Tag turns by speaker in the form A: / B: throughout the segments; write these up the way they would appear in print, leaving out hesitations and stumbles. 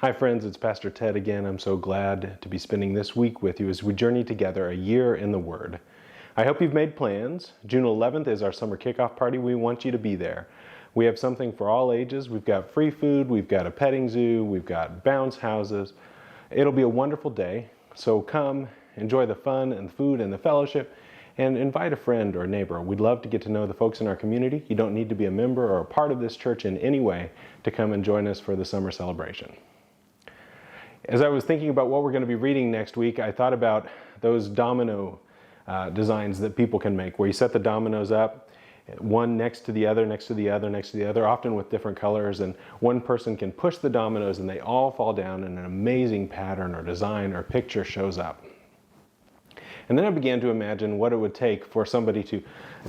A: Hi friends, it's Pastor Ted again. I'm so glad to be spending this week with you as we journey together a year in the Word. I hope you've made plans. June 11th is our summer kickoff party. We want you to be there. We have something for all ages. We've got free food, we've got a petting zoo, we've got bounce houses. It'll be a wonderful day, so come, enjoy the fun and the food and the fellowship, and invite a friend or a neighbor. We'd love to get to know the folks in our community. You don't need to be a member or a part of this church in any way to come and join us for the summer celebration. As I was thinking about what we're going to be reading next week, I thought about those domino designs that people can make, where you set the dominoes up, one next to the other, next to the other, next to the other, often with different colors, and one person can push the dominoes and they all fall down and an amazing pattern or design or picture shows up. And then I began to imagine what it would take for somebody to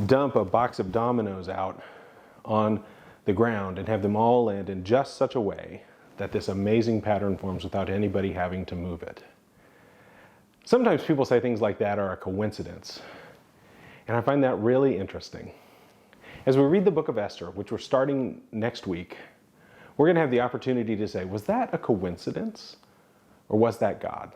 A: dump a box of dominoes out on the ground and have them all land in just such a way that this amazing pattern forms without anybody having to move it. Sometimes people say things like that are a coincidence, and I find that really interesting. As we read the book of Esther, which we're starting next week, we're going to have the opportunity to say, was that a coincidence, or was that God?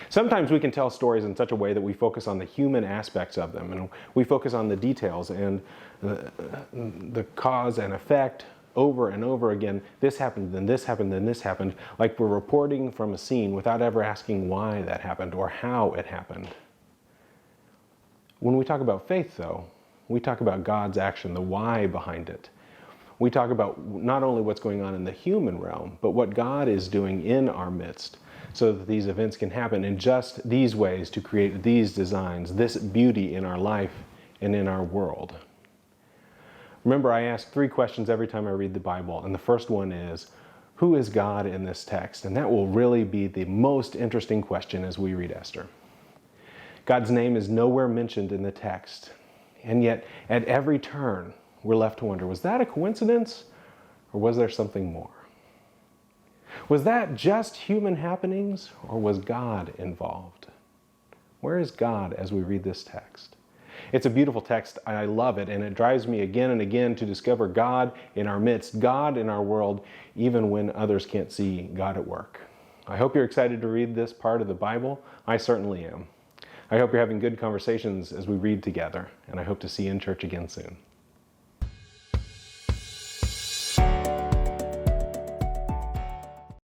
A: Sometimes we can tell stories in such a way that we focus on the human aspects of them, and we focus on the details and the cause and effect over and over again. This happened, then this happened, then this happened, like we're reporting from a scene without ever asking why that happened or how it happened. When we talk about faith, though, we talk about God's action, the why behind it. We talk about not only what's going on in the human realm, but what God is doing in our midst so that these events can happen in just these ways to create these designs, this beauty in our life and in our world. Remember, I ask 3 questions every time I read the Bible, and the first one is, who is God in this text? And that will really be the most interesting question as we read Esther. God's name is nowhere mentioned in the text, and yet at every turn we're left to wonder, was that a coincidence, or was there something more? Was that just human happenings, or was God involved? Where is God as we read this text? It's a beautiful text. I love it, and it drives me again and again to discover God in our midst, God in our world, even when others can't see God at work. I hope you're excited to read this part of the Bible. I certainly am. I hope you're having good conversations as we read together, and I hope to see you in church again soon.